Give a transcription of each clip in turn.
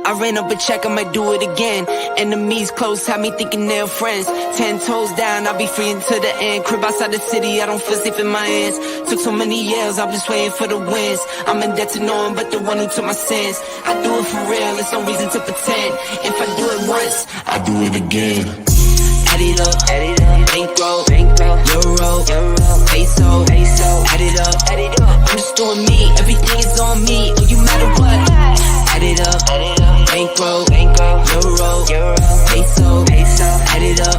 I ran up a check, I might do it again. Enemies close, had me thinking they're friends. 10 toes down, I'll be free until the end. Crib outside the city, I don't feel safe in my hands. Took so many years, I'm just waiting for the wins. I'm in debt to no one but the one who took my sins. I do it for real, there's no reason to pretend. If I do it once, I do it again. Add it up, bankroll, euro, peso, add it up, I'm just doing me, everything is on me, oh you matter what. Add it up, bankroll, euro, peso, add it up,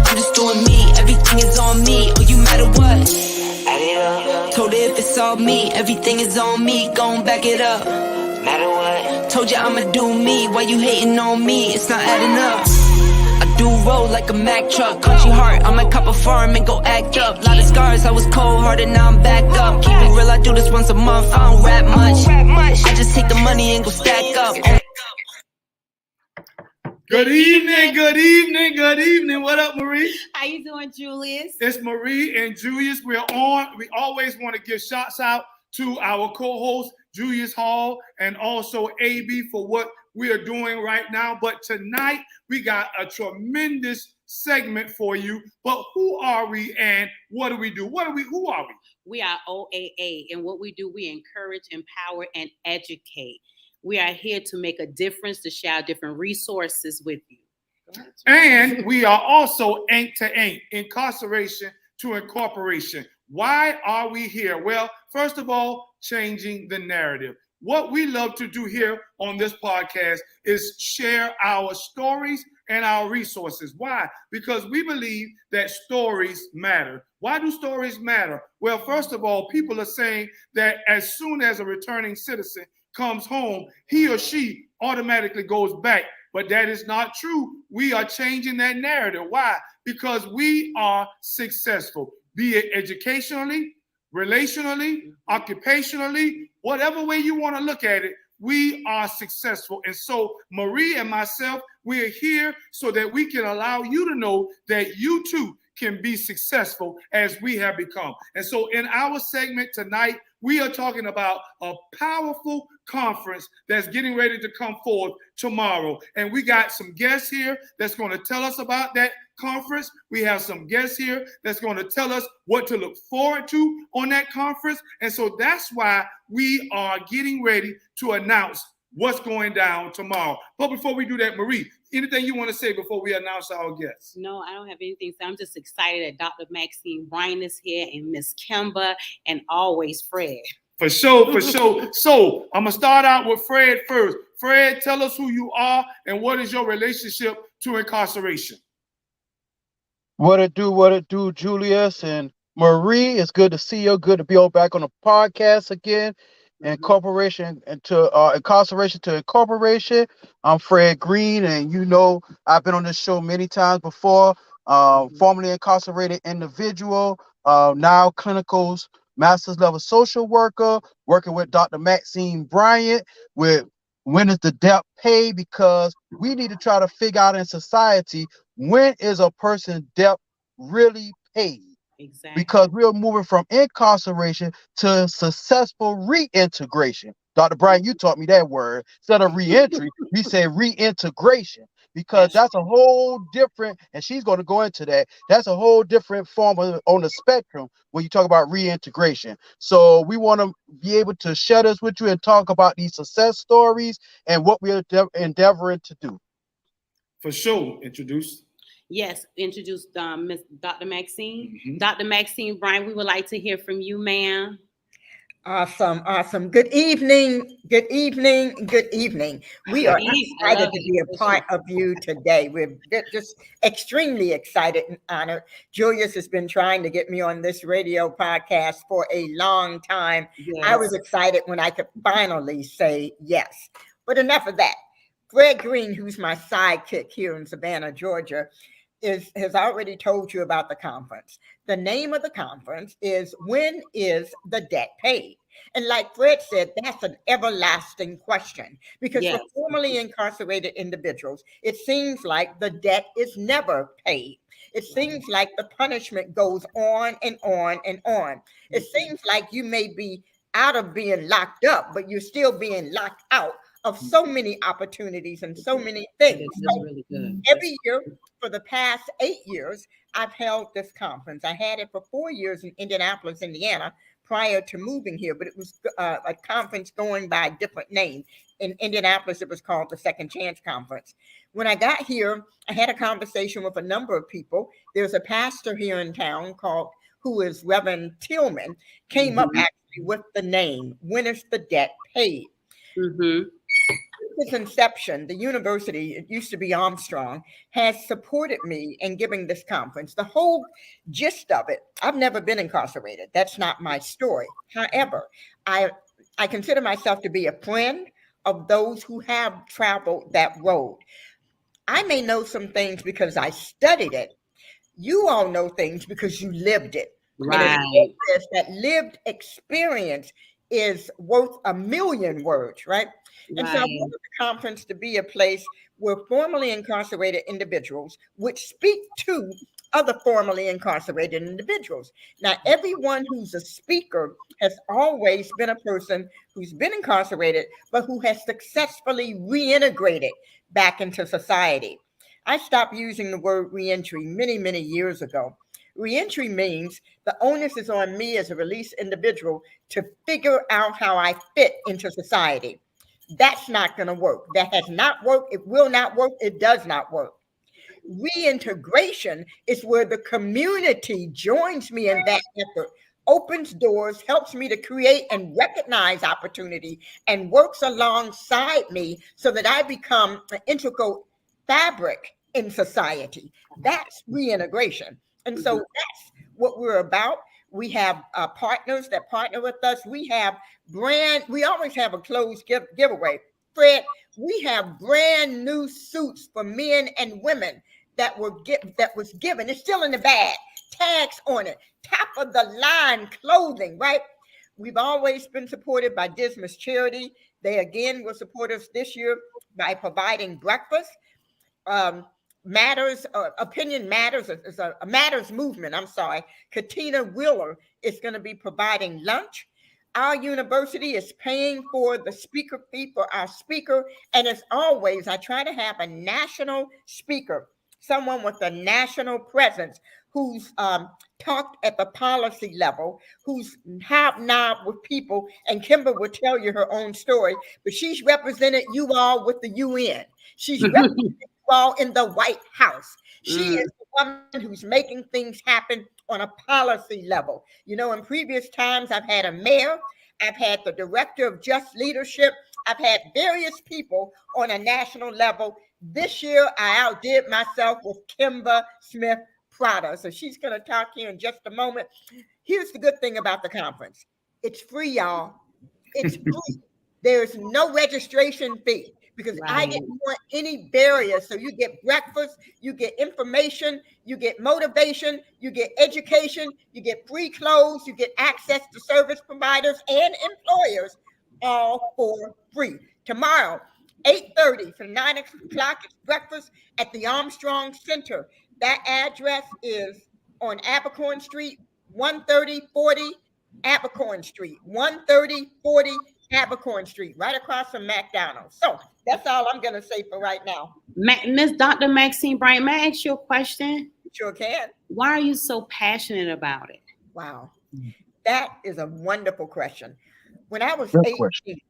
I'm just doing me, everything is on me, oh you matter what. Add it up, told her if it's all me, everything is on me, gon' back it up. Matter what, told you I'ma do me, why you hating on me, it's not adding up. I do roll like a Mack truck, country heart, I might cop a farm and go act up. Lot of scars, I was cold-hearted, now I'm back up. Keep it real, I do this once a month, I don't rap much. I just take the money and go stack up. Good evening. What up, Marie? How you doing, Julius? It's Marie and Julius. We're on. We always want to give shots out to our co-host, Julius Hall, and also AB for what we are doing right now. But tonight, we got a tremendous segment for you. But who are we and what do we do? Who are we? We are OAA, and what we do, we encourage, empower, and educate. We are here to make a difference, to share different resources with you. And we are also Inc to Inc, Incarceration to Incorporation. Why are we here? Well, first of all, changing the narrative. What we love to do here on this podcast is share our stories and our resources. Why? Because we believe that stories matter. Why do stories matter? Well, first of all, people are saying that as soon as a returning citizen comes home, he or she automatically goes back. But that is not true. We are changing that narrative. Why? Because we are successful, be it educationally, relationally, occupationally, whatever way you want to look at it, we are successful. And so Marie and myself, we're here so that we can allow you to know that you too can be successful as we have become. And so in our segment tonight, we are talking about a powerful conference that's getting ready to come forth tomorrow. And we got some guests here that's going to tell us about that conference. We have some guests here that's going to tell us what to look forward to on that conference. And so that's why we are getting ready to announce what's going down tomorrow. But before we do that, Marie, anything you want to say before we announce our guests? No, I don't have anything to say. I'm just excited that Dr. Maxine Bryant is here, and Miss Kimber, and always Fred. For sure. So I'm going to start out with Fred first. Fred, tell us who you are and what is your relationship to incarceration? What it do, Julius and Marie. It's good to see you. Good to be back on the podcast again. Incarceration to Incorporation. I'm Fred Green, and you know I've been on this show many times before. Formerly incarcerated individual, now clinicals, master's level social worker, working with Dr. Maxine Bryant with when is the debt paid, because we need to try to figure out in society, when is a person's debt really paid? Exactly. Because we are moving from incarceration to successful reintegration. Dr. Bryant, you taught me that word. Instead of reentry, we say reintegration, because that's a whole different, and she's going to go into that. That's a whole different form on the spectrum when you talk about reintegration. So we want to be able to share this with you and talk about these success stories and what we're endeavoring to do. For sure. Introduce. Yes, introduce Miss Dr. Maxine. Mm-hmm. Dr. Maxine Bryant, we would like to hear from you, ma'am. Awesome. Good evening. We are excited to be a part of you today. We're just extremely excited and honored. Julius has been trying to get me on this radio podcast for a long time. Yes. I was excited when I could finally say yes. But enough of that. Fred Green, who's my sidekick here in Savannah, Georgia, has already told you about the conference. The name of the conference is When is the Debt Paid? And like Fred said, that's an everlasting question, because for formerly incarcerated individuals, it seems like the debt is never paid. It seems like the punishment goes on and on and on. It seems like you may be out of being locked up, but you're still being locked out of so many opportunities and so many things. That's really good. Every year for the past 8 years, I've held this conference. I had it for 4 years in Indianapolis, Indiana, prior to moving here, but it was a conference going by a different name. In Indianapolis, it was called the Second Chance Conference. When I got here, I had a conversation with a number of people. There's a pastor here in town who is Reverend Tillman, came up actually with the name, When is the Debt Paid? Its inception, the university, it used to be Armstrong, has supported me in giving this conference. The whole gist of it, I've never been incarcerated. That's not my story. However, I consider myself to be a friend of those who have traveled that road. I may know some things because I studied it. You all know things because you lived it. Right. And that lived experience is worth a million words, right? And so I wanted the conference to be a place where formerly incarcerated individuals would speak to other formerly incarcerated individuals. Now, everyone who's a speaker has always been a person who's been incarcerated, but who has successfully reintegrated back into society. I stopped using the word reentry many, many years ago. Reentry means the onus is on me as a released individual to figure out how I fit into society. That's not going to work. That has not worked. It will not work. It does not work. Reintegration is where the community joins me in that effort, opens doors, helps me to create and recognize opportunity, and works alongside me so that I become an integral fabric in society. That's reintegration. And so that's what we're about. We have partners that partner with us. We always have a closed giveaway. Fred, we have brand new suits for men and women that was given. It's still in the bag, tags on it, top of the line clothing, right? We've always been supported by Dismas Charity. They again will support us this year by providing breakfast. Opinion Matters, it's a Matters movement, I'm sorry. Katina Wheeler is going to be providing lunch. Our university is paying for the speaker fee for our speaker. And as always, I try to have a national speaker, someone with a national presence who's talked at the policy level, who's hobnobbed with people. And Kimber will tell you her own story, but she's represented you all with the UN. She's represented you all in the White House. She is the woman who's making things happen on a policy level. You know, in previous times, I've had a mayor, I've had the director of just leadership, I've had various people on a national level. This year, I outdid myself with Kimber Smith Prada. So she's going to talk here in just a moment. Here's the good thing about the conference. It's free, y'all. It's free. There's no registration fee because I didn't want any barriers. So you get breakfast, you get information, you get motivation, you get education, you get free clothes, you get access to service providers and employers, all for free. Tomorrow, 8:30 from 9 o'clock, it's breakfast at the Armstrong Center. That address is on Abercorn Street, 13040 Abercorn Street, 13040 Abercorn Street, right across from McDonald's. So that's all I'm going to say for right now. Miss Dr. Maxine Bryant, may I ask you a question? Sure can. Why are you so passionate about it? Wow. That is a wonderful question. When I was Good 18, question.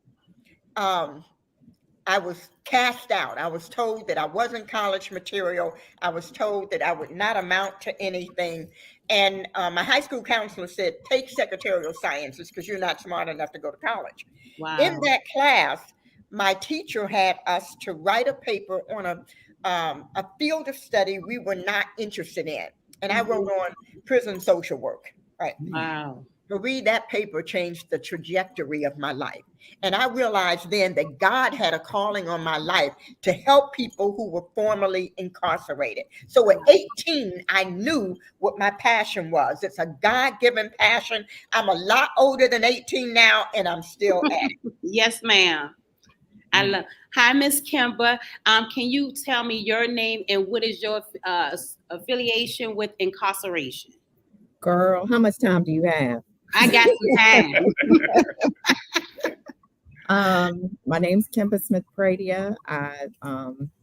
I was cast out. I was told that I wasn't college material. I was told that I would not amount to anything. And my high school counselor said, take secretarial sciences because you're not smart enough to go to college. Wow. In that class, my teacher had us to write a paper on a field of study we were not interested in. And I wrote on prison social work. Right. Wow. Marie, that paper changed the trajectory of my life. And I realized then that God had a calling on my life to help people who were formerly incarcerated. So at 18, I knew what my passion was. It's a God-given passion. I'm a lot older than 18 now, and I'm still at it. Yes, ma'am. I love. Hi, Miss Kimber. Can you tell me your name and what is your affiliation with incarceration? Girl, how much time do you have? I got some time. My name's Kimber Smith-Pradia. I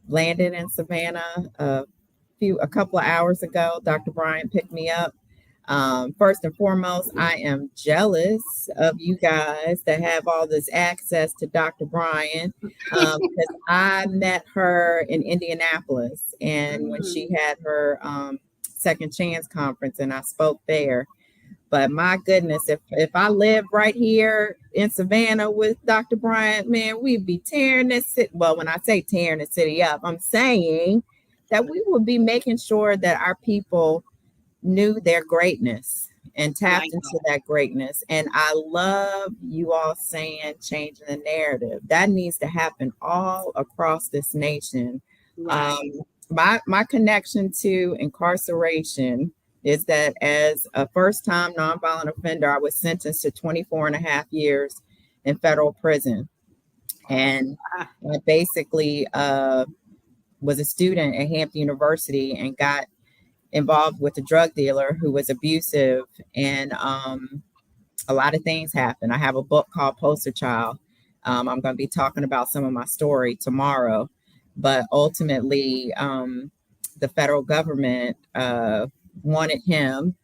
landed in Savannah a couple of hours ago. Dr. Bryant picked me up. First and foremost, I am jealous of you guys that have all this access to Dr. Bryant, because I met her in Indianapolis, and when she had her Second Chance conference, and I spoke there. But my goodness, if I lived right here in Savannah with Dr. Bryant, man, we'd be tearing this city. Well, when I say tearing the city up, I'm saying that we would be making sure that our people knew their greatness and tapped into that greatness. And I love you all saying changing the narrative. That needs to happen all across this nation. Right. My connection to incarceration is that as a first-time nonviolent offender, I was sentenced to 24 and a half years in federal prison. And I basically was a student at Hampton University and got involved with a drug dealer who was abusive. And a lot of things happened. I have a book called Poster Child. I'm going to be talking about some of my story tomorrow. But ultimately, the federal government wanted him,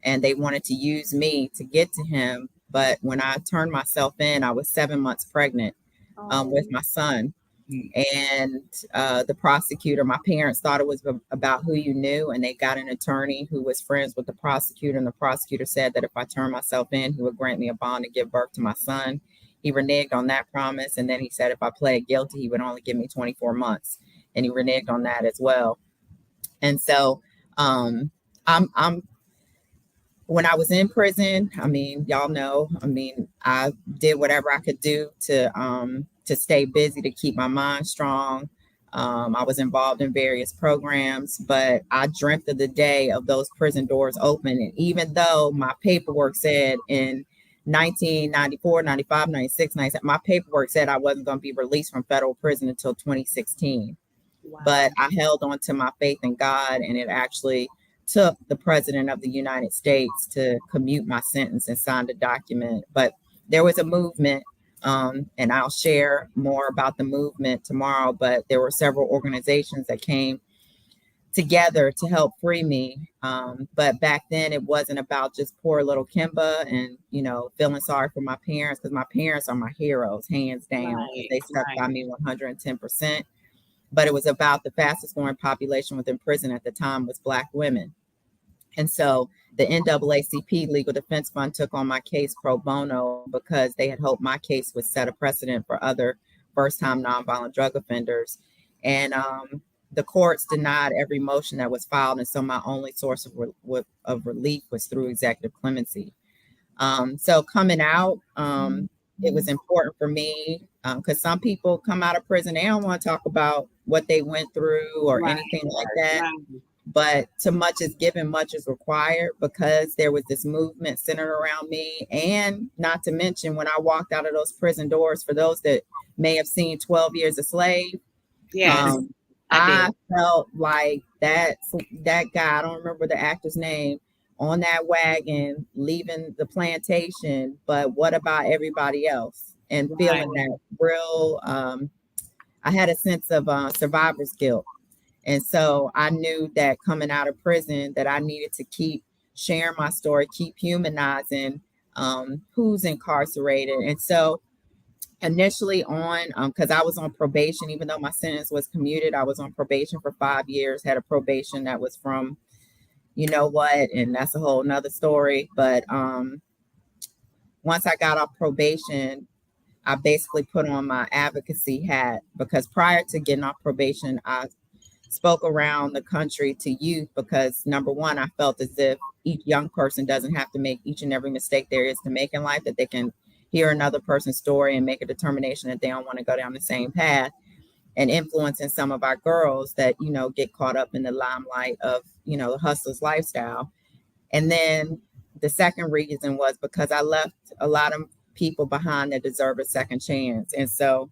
and they wanted to use me to get to him. But when I turned myself in, I was 7 months pregnant with my son. And the prosecutor, my parents thought it was about who you knew, and they got an attorney who was friends with the prosecutor. And the prosecutor said that if I turned myself in, he would grant me a bond to give birth to my son. He reneged on that promise. And then he said if I pled guilty, he would only give me 24 months. And he reneged on that as well. And so I'm when I was in prison, I mean, y'all know, I mean, I did whatever I could do to stay busy, to keep my mind strong. I was involved in various programs, but I dreamt of the day of those prison doors open. And even though my paperwork said in 1994, 95, 96, 97, my paperwork said I wasn't going to be released from federal prison until 2016. Wow. But I held on to my faith in God, and it actually took the president of the United States to commute my sentence and sign the document. But there was a movement, and I'll share more about the movement tomorrow, but there were several organizations that came together to help free me. But back then it wasn't about just poor little Kimba and, you know, feeling sorry for my parents, because my parents are my heroes, hands down. Right, they stuck by me 110%. But it was about the fastest growing population within prison at the time was Black women. And so the NAACP Legal Defense Fund took on my case pro bono because they had hoped my case would set a precedent for other first-time nonviolent drug offenders. And the courts denied every motion that was filed. And so my only source of relief was through executive clemency. So coming out, it was important for me because some people come out of prison, they don't want to talk about what they went through or anything like that. Right. But to much is given, much is required, because there was this movement centered around me. And not to mention, when I walked out of those prison doors, for those that may have seen 12 Years a Slave, yes, I felt like that guy, I don't remember the actor's name, on that wagon leaving the plantation, but what about everybody else? And feeling that real, I had a sense of survivor's guilt. And so I knew that coming out of prison that I needed to keep sharing my story, keep humanizing who's incarcerated. And so initially on, because I was on probation, even though my sentence was commuted, I was on probation for 5 years, had a probation that was from, you know what, and that's a whole nother story. But once I got off probation, I basically put on my advocacy hat, because prior to getting off probation, I spoke around the country to youth, because number one, I felt as if each young person doesn't have to make each and every mistake there is to make in life, that they can hear another person's story and make a determination that they don't want to go down the same path, and influencing some of our girls that, you know, get caught up in the limelight of, you know, the hustler's lifestyle. And then the second reason was because I left a lot of people behind that deserve a second chance. And so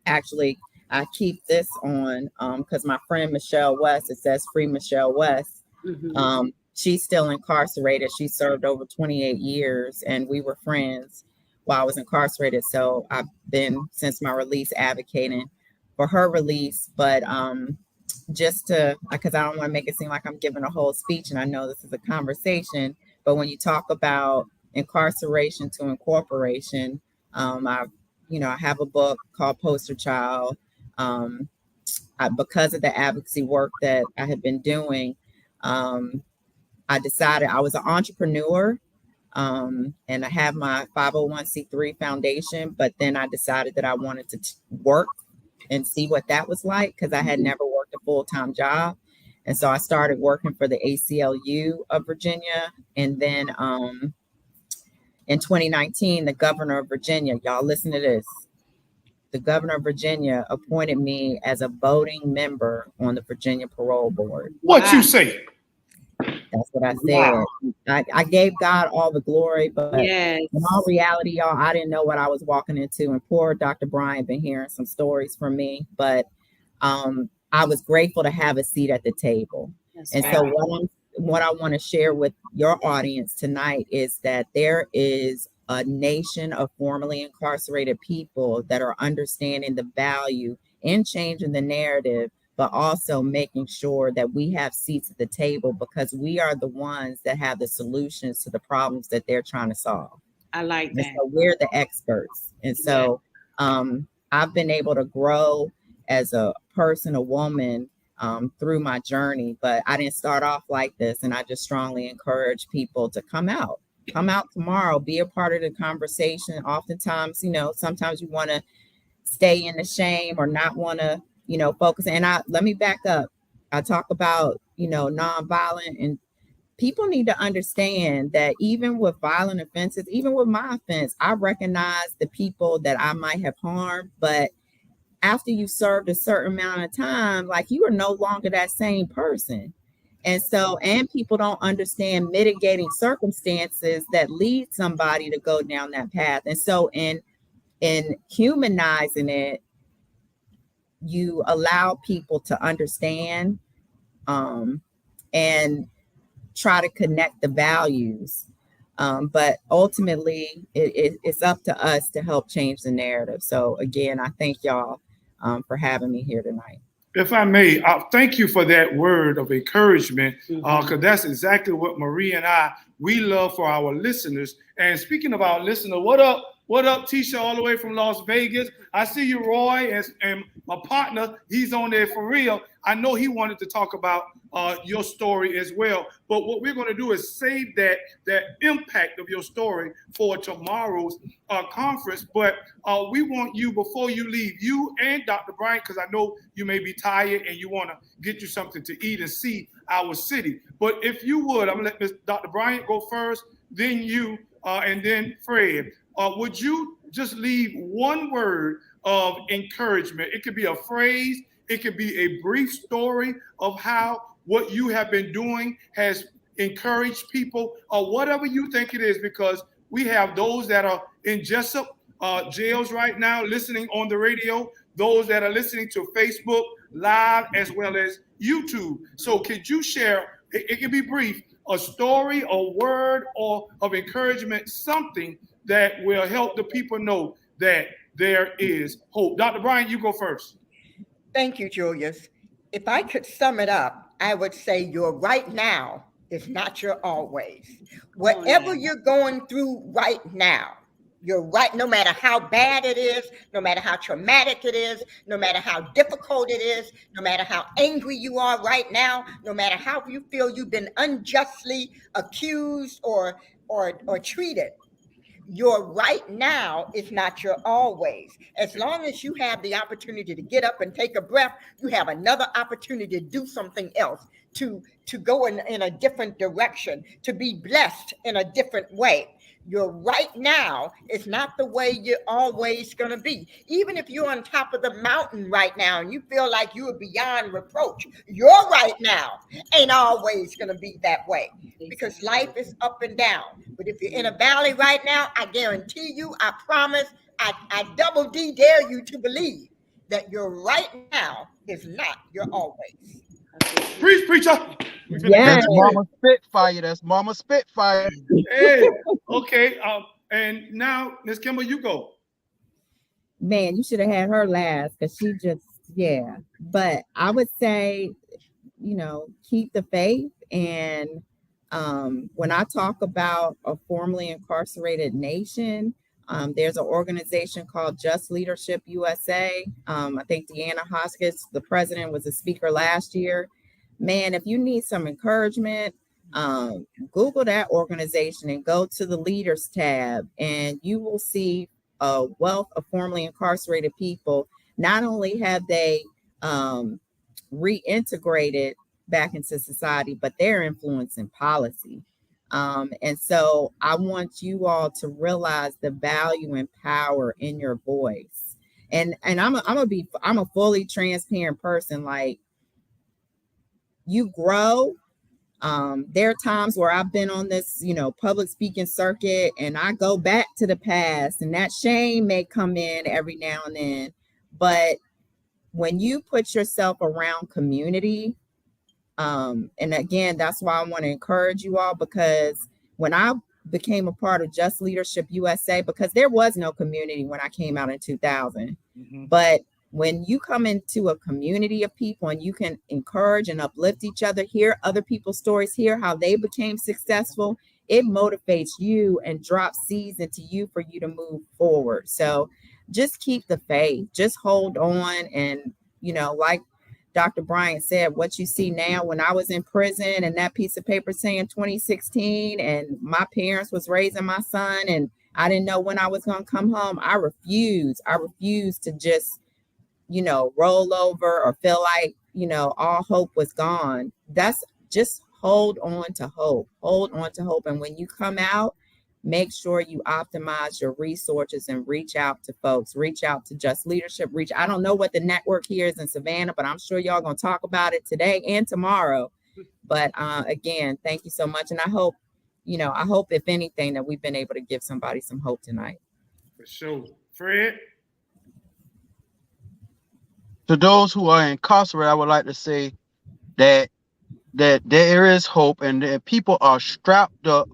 actually I keep this on because my friend Michelle West, it says Free Michelle West. Mm-hmm. She's still incarcerated. She served over 28 years and we were friends while I was incarcerated. So I've been, since my release, advocating for her release. But just to, because I don't want to make it seem like I'm giving a whole speech, and I know this is a conversation, but when you talk about incarceration to incorporation, I have a book called Poster Child. Because of the advocacy work that I had been doing, I decided I was an entrepreneur, and I have my 501c3 foundation, but then I decided that I wanted to work and see what that was like, because I had never worked a full-time job. And so I started working for the ACLU of Virginia. And then in 2019, the governor of Virginia, y'all listen to this, the governor of Virginia appointed me as a voting member on the Virginia Parole Board. What you say? That's what I said. Wow. I gave God all the glory, but yes, in all reality, y'all, I didn't know what I was walking into. And poor Dr. Bryant been hearing some stories from me, but I was grateful to have a seat at the table. That's and right. So what I want to share with your audience tonight is that there is a nation of formerly incarcerated people that are understanding the value in changing the narrative, but also making sure that we have seats at the table, because we are the ones that have the solutions to the problems that they're trying to solve. I like that. And so we're the experts. And so I've been able to grow as a person, a woman, through my journey, but I didn't start off like this. And I just strongly encourage people to come out tomorrow, be a part of the conversation. Oftentimes, sometimes you want to stay in the shame or not want to, focus. And let me back up. I talk about, nonviolent, and people need to understand that even with violent offenses, even with my offense, I recognize the people that I might have harmed, but after you served a certain amount of time, like, you are no longer that same person. And so, and people don't understand mitigating circumstances that lead somebody to go down that path. And so in humanizing it, you allow people to understand and try to connect the values. But ultimately, it's up to us to help change the narrative. So again, I thank y'all for having me here tonight. If I may, thank you for that word of encouragement, because that's exactly what Marie and we love for our listeners. And speaking of our listeners, what up, Tisha, all the way from Las Vegas? I see you, Roy, and my partner, he's on there for real. I know he wanted to talk about your story as well. But what we're going to do is save that impact of your story for tomorrow's conference. But we want you, before you leave, you and Dr. Bryant, because I know you may be tired and you want to get you something to eat and see our city. But if you would, I'm going to let Dr. Bryant go first, then you, and then Fred. Would you just leave one word of encouragement? It could be a phrase. It could be a brief story of how what you have been doing has encouraged people, or whatever you think it is, because we have those that are in Jessup jails right now listening on the radio, those that are listening to Facebook Live as well as YouTube. So could you share, it can be brief, a story, a word, or of encouragement, something that will help the people know that there is hope. Dr. Bryant, you go first. Thank you, Julius. If I could sum it up, I would say your right now is not your always. Whatever you're going through right now, you're right, no matter how bad it is, no matter how traumatic it is, no matter how difficult it is, no matter how angry you are right now, no matter how you feel you've been unjustly accused or treated. Your right now is not your always. As long as you have the opportunity to get up and take a breath, you have another opportunity to do something else, to go in a different direction, to be blessed in a different way. Your right now is not the way you're always going to be. Even if you're on top of the mountain right now and you feel like you are beyond reproach, your right now ain't always going to be that way, because life is up and down. But if you're in a valley right now, I guarantee you, I promise, I double D dare you to believe that your right now is not your always. Preach, preacher. Yeah. That's Mama Spitfire. That's Mama Spitfire. Hey, okay. And now, Ms. Kimball, you go. Man, you should have had her last because she just, yeah. But I would say, keep the faith. And when I talk about a formerly incarcerated nation, there's an organization called Just Leadership USA. I think Deanna Hoskins, the president, was a speaker last year. Man, if you need some encouragement, Google that organization and go to the leaders tab, and you will see a wealth of formerly incarcerated people. Not only have they reintegrated back into society, but they're influencing policy. And so I want you all to realize the value and power in your voice. And I'm a fully transparent person. Like, you grow. There are times where I've been on this, public speaking circuit, and I go back to the past, and that shame may come in every now and then. But when you put yourself around community, and again, that's why I want to encourage you all, because when I became a part of Just Leadership USA, because there was no community when I came out in 2000, but when you come into a community of people and you can encourage and uplift each other, hear other people's stories, hear how they became successful, it motivates you and drops seeds into you for you to move forward. So just keep the faith, just hold on. And, like Dr. Bryant said, what you see now, when I was in prison and that piece of paper saying 2016 and my parents was raising my son and I didn't know when I was going to come home, I refused to just roll over or feel like, all hope was gone. That's just hold on to hope. And when you come out, make sure you optimize your resources and reach out to folks, reach out to Just Leadership, I don't know what the network here is in Savannah, but I'm sure y'all going to talk about it today and tomorrow. But again, thank you so much. And I hope if anything that we've been able to give somebody some hope tonight. For sure. Fred? To those who are incarcerated, I would like to say that there is hope, and that people are strapped up,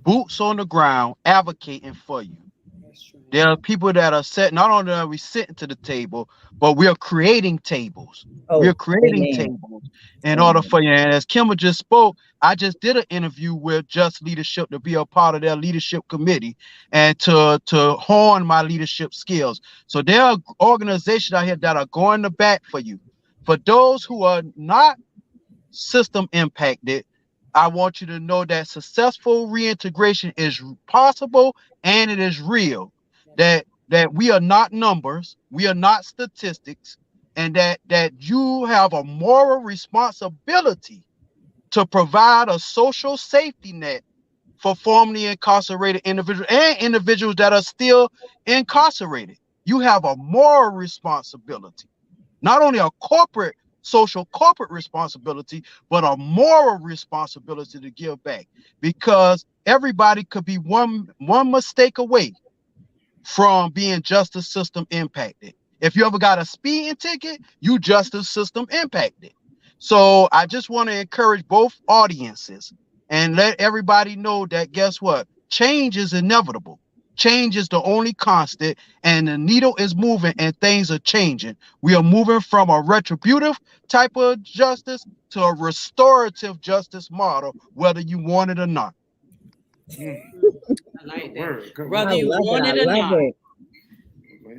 boots on the ground, advocating for you. There are people that are not only are we sitting to the table, but we are creating tables. We're creating tables in order for you. And as Kimber just spoke, I just did an interview with Just Leadership to be a part of their leadership committee and to hone my leadership skills. So there are organizations out here that are going to bat for you. For those who are not system impacted, I want you to know that successful reintegration is possible and it is real. That we are not numbers, we are not statistics, and that you have a moral responsibility to provide a social safety net for formerly incarcerated individuals and individuals that are still incarcerated. You have a moral responsibility, not only a social corporate responsibility, but a moral responsibility to give back, because everybody could be one mistake away from being justice system impacted. If you ever got a speeding ticket, you justice system impacted. So I just want to encourage both audiences and let everybody know that, guess what? Change is inevitable. Change is the only constant, and the needle is moving and things are changing. We are moving from a retributive type of justice to a restorative justice model, whether you want it or not. I like that. Whether you want it or not.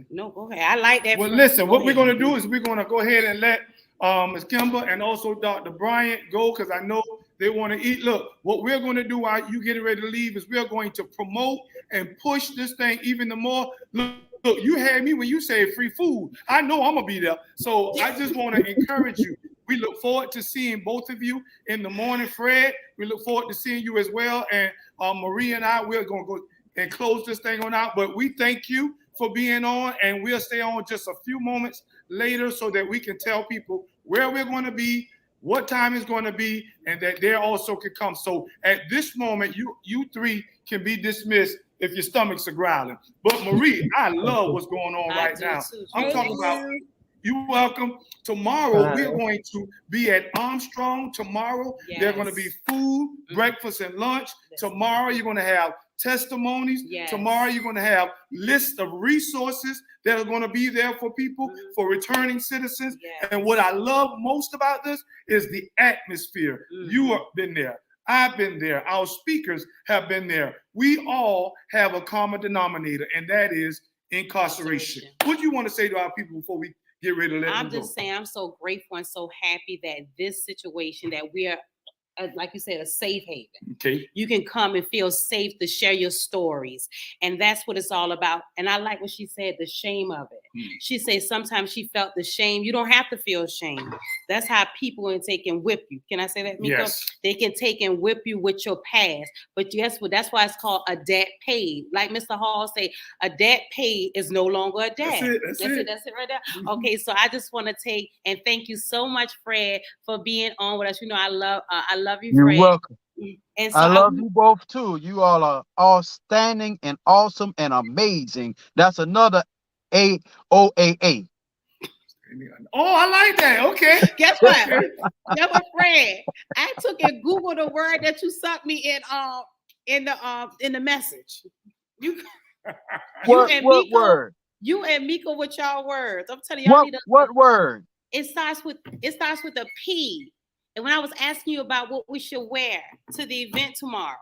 No, go ahead. I like that. Well, listen, what we're going to do is we're going to go ahead and let Ms. Kimball and also Dr. Bryant go, because I know they want to eat. Look, what we're going to do while you getting ready to leave is we're going to promote and push this thing even the more. Look, you had me when you said free food. I know I'm going to be there. So I just want to encourage you. We look forward to seeing both of you in the morning. Fred, we look forward to seeing you as well. And Marie and I, we're going to go and close this thing on out. But we thank you for being on, and we'll stay on just a few moments later so that we can tell people where we're going to be, what time it's going to be, and that they also can come. So at this moment, you three can be dismissed if your stomachs are growling. But Marie, I love what's going on right now. I'm talking about, you're welcome. Tomorrow, we're going to be at Armstrong. Tomorrow, there's going to be food, breakfast, and lunch. Tomorrow, you're going to have testimonies. Yes. Tomorrow you're going to have lists of resources that are going to be there for people, for returning citizens. Yes. And what I love most about this is the atmosphere. You have been there. I've been there. Our speakers have been there. We all have a common denominator, and that is incarceration. What do you want to say to our people before we get ready to let them go? I'm just saying, I'm so grateful and so happy that this situation, that we are, like you said, a safe haven. Okay. You can come and feel safe to share your stories. And that's what it's all about. And I like what she said, the shame of it. She said sometimes she felt the shame. You don't have to feel shame. That's how people can whip you. Can I say that, Miko? Yes. They can take and whip you with your past. But guess what? That's why it's called a debt paid. Like Mr. Hall say, a debt paid is no longer a debt. That's it. That's it right there. Okay, so I just want to take and thank you so much, Fred, for being on with us. You know, I love you, Fred. You're welcome. And so I love you both too. You all are outstanding and awesome and amazing. That's another AOAA. Oh, I like that. Okay. Guess what? Guess what, Fred? I took and Googled the word that you sent me in the message. What word? You and Miko with y'all words. I'm telling y'all. What word? It starts with a P. And when I was asking you about what we should wear to the event tomorrow,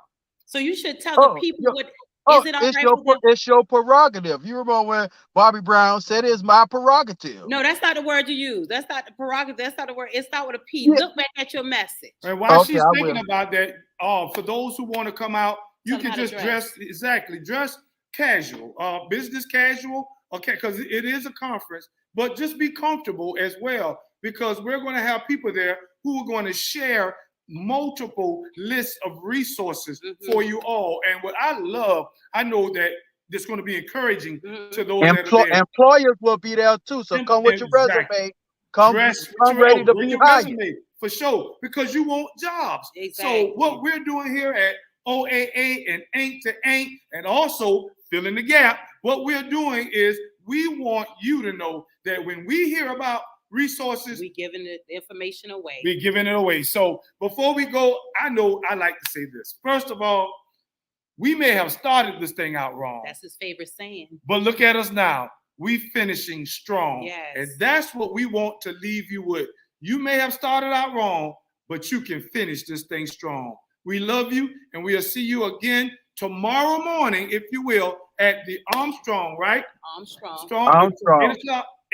so you should tell the people what. Is it all right for them? It's your prerogative. You remember when Bobby Brown said it's my prerogative? No, that's not the word you use. That's not the prerogative. That's not the word. It starts with a P. Yeah. Look back at your message. And while she's thinking about that, for those who want to come out, you can just dress casual, business casual, okay, because it is a conference, but just be comfortable as well, because we're going to have people there who are going to share multiple lists of resources for you all. And what I love, I know that it's going to be encouraging to those that are there. Employers will be there too, so come with your resume. Come ready to be hired. For sure, because you want jobs. Exactly. So what we're doing here at OAA and Ain't to Ain't, and also filling the gap, what we're doing is we want you to know that when we hear about resources, we're giving the information away. We're giving it away. So before we go, I know I like to say this. First of all, we may have started this thing out wrong. That's his favorite saying. But look at us now. We finishing strong. Yes. And that's what we want to leave you with. You may have started out wrong, but you can finish this thing strong. We love you, and we'll see you again tomorrow morning, if you will, at the Armstrong, right? Armstrong.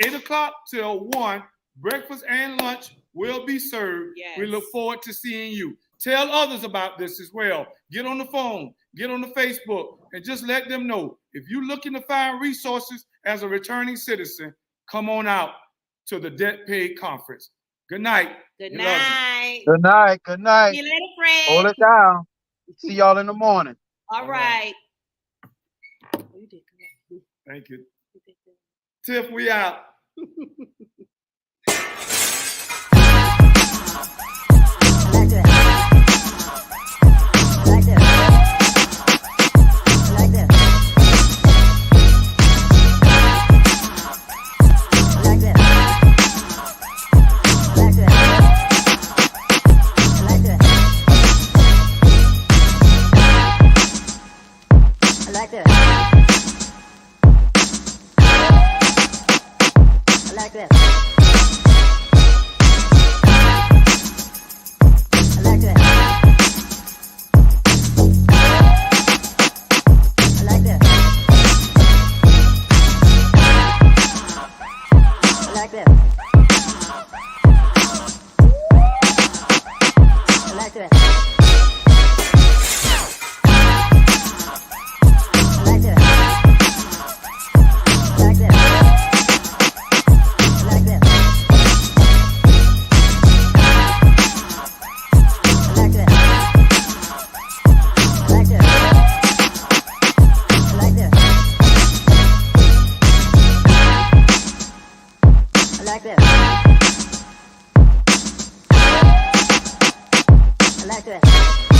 8 o'clock till 1. Breakfast and lunch will be served. Yes. We look forward to seeing you. Tell others about this as well. Get on the phone, get on the Facebook, and just let them know. If you're looking to find resources as a returning citizen, come on out to the Debt Paid Conference. Good night. Good night. Good night. Good night. See you later, Fred. Hold it down. See y'all in the morning. All right. Thank you. Tiff, we out. I like that.